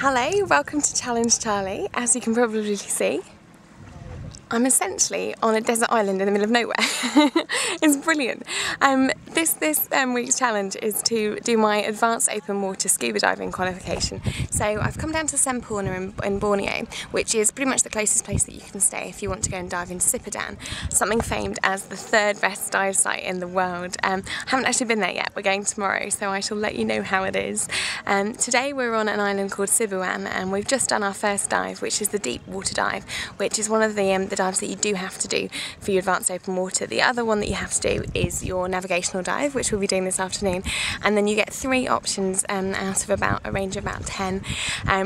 Hello, welcome to Challenge Charlie. As you can probably see, I'm essentially on a desert island in the middle of nowhere. It's brilliant. This week's challenge is to do my Advanced Open Water scuba diving qualification. So I've come down to Sipadan in Borneo, which is pretty much the closest place that you can stay if you want to go and dive in Sipadan, something famed as the third best dive site in the world. I haven't actually been there yet. We're going tomorrow, so I shall let you know how it is. Today we're on an island called Sipadan, and we've just done our first dive, which is the deep water dive, which is one of the dives that you do have to do for your Advanced Open Water. The other one that you have to do is your navigational dive, which we'll be doing this afternoon, and then you get 3 options out of a range of about 10.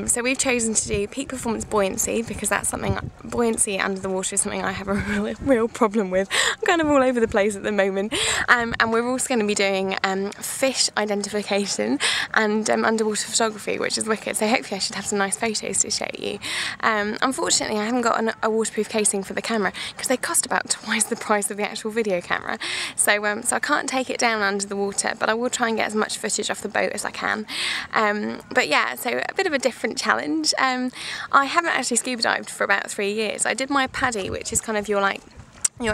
So we've chosen to do peak performance buoyancy, because that's something, buoyancy under the water is something I have a real problem with. I'm kind of all over the place at the moment. And we're also going to be doing fish identification and underwater photography, which is wicked, so hopefully I should have some nice photos to show you. Unfortunately I haven't got a waterproof casing for the camera, because they cost about twice the price of the actual video camera, so I can't take it down under the water, but I will try and get as much footage off the boat as I can. But yeah, so a bit of a different challenge. I haven't actually scuba dived for about 3 years. I did my PADI, which is kind of your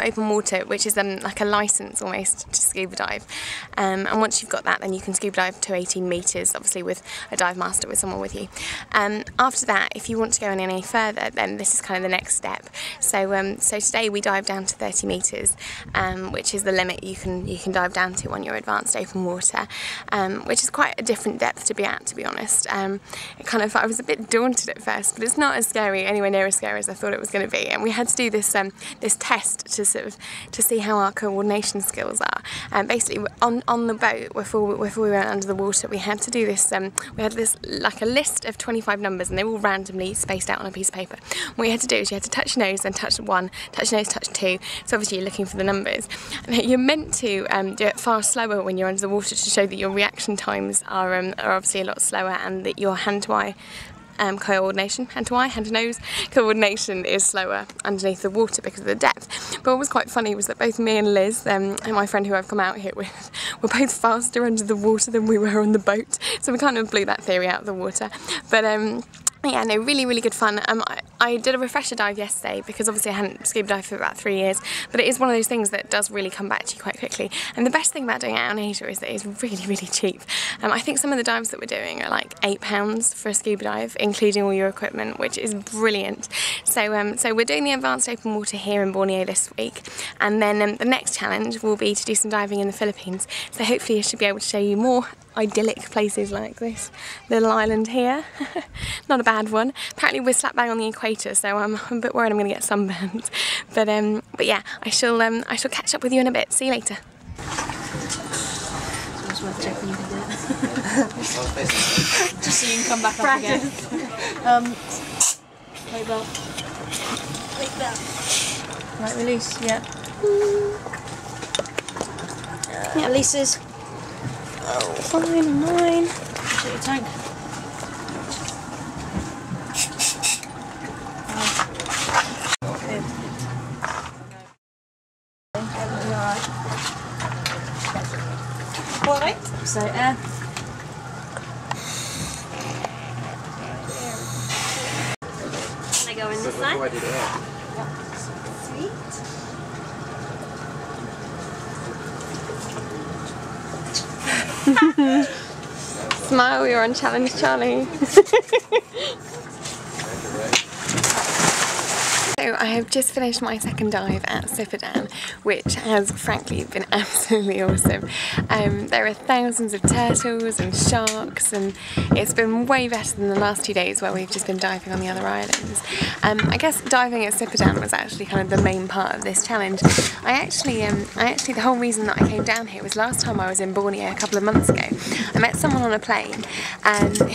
open water, which is like a license almost to scuba dive, and once you've got that, then you can scuba dive to 18 metres, obviously with a dive master, with someone with you. After that, if you want to go any further, then this is kind of the next step. So today we dive down to 30 metres, which is the limit you can dive down to on your Advanced Open Water, which is quite a different depth to be at, to be honest. I was a bit daunted at first, but it's not as scary, anywhere near as scary as I thought it was going to be. And we had to do this test to see how our coordination skills are. Basically, on the boat before we went under the water, we had to do this. We had this like a list of 25 numbers, and they were all randomly spaced out on a piece of paper. What you had to do is you had to touch your nose, then touch 1, touch your nose, touch 2. So obviously you're looking for the numbers. And you're meant to do it far slower when you're under the water, to show that your reaction times are obviously a lot slower, and that your hand-to-eye coordination, hand-to-eye, hand-to-nose coordination is slower underneath the water because of the depth. But what was quite funny was that both me and Liz, and my friend who I've come out here with, were both faster under the water than we were on the boat, so we kind of blew that theory out of the water. But yeah, no, really good fun. I did a refresher dive yesterday, because obviously I hadn't scuba dived for about 3 years, but it is one of those things that does really come back to you quite quickly. And the best thing about doing it out in Asia is that it's really cheap. I think some of the dives that we're doing are like £8 for a scuba dive, including all your equipment, which is brilliant. So we're doing the Advanced Open Water here in Borneo this week, and then the next challenge will be to do some diving in the Philippines. So hopefully I should be able to show you more idyllic places like this little island here. Not a bad one. Apparently we're slap bang on the equator, so I'm a bit worried I'm going to get sunburned. But yeah, I shall catch up with you in a bit. See you later. It's worth checking you can do it. Just so you can come back up again. Weight belt. Weight belt. Right, release. Yeah. Yeah, releases. Oh, fine, mine. Check your tank. Good. Alright. So air. Can I go in this side? Sweet. Smile, you're on Challenge Charlie. So I have just finished my second dive at Sipadan, which has frankly been absolutely awesome. There are thousands of turtles and sharks, and it's been way better than the last 2 days where we've just been diving on the other islands. I guess diving at Sipadan was actually kind of the main part of this challenge. I actually the whole reason that I came down here was last time I was in Borneo a couple of months ago. I met someone on a plane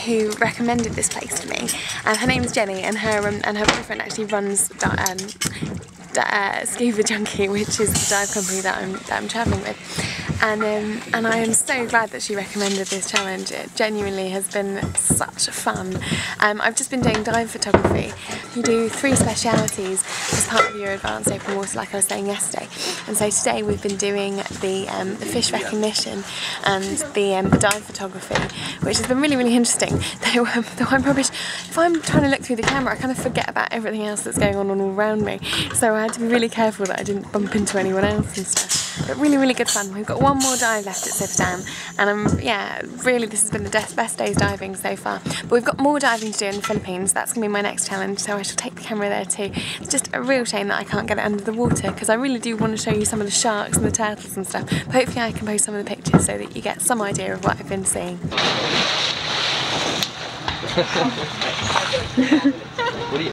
who recommended this place to me. Her name's Jenny, and her boyfriend actually runs Scuba Junkie, which is the dive company that I'm travelling with. and I am so glad that she recommended this challenge. It genuinely has been such fun. I've just been doing dive photography. You do 3 specialities as part of your Advanced Open Water, like I was saying yesterday. And so today we've been doing the fish recognition and the dive photography, which has been really, really interesting. Though I'm rubbish. If I'm trying to look through the camera, I kind of forget about everything else that's going on all around me. So I had to be really careful that I didn't bump into anyone else and stuff. But really, really good fun. We've got one more dive left at Sipadan, and yeah, really this has been the best day's diving so far. But we've got more diving to do in the Philippines. That's going to be my next challenge, so I shall take the camera there too. It's just a real shame that I can't get it under the water, because I really do want to show you some of the sharks and the turtles and stuff. But hopefully I can post some of the pictures so that you get some idea of what I've been seeing.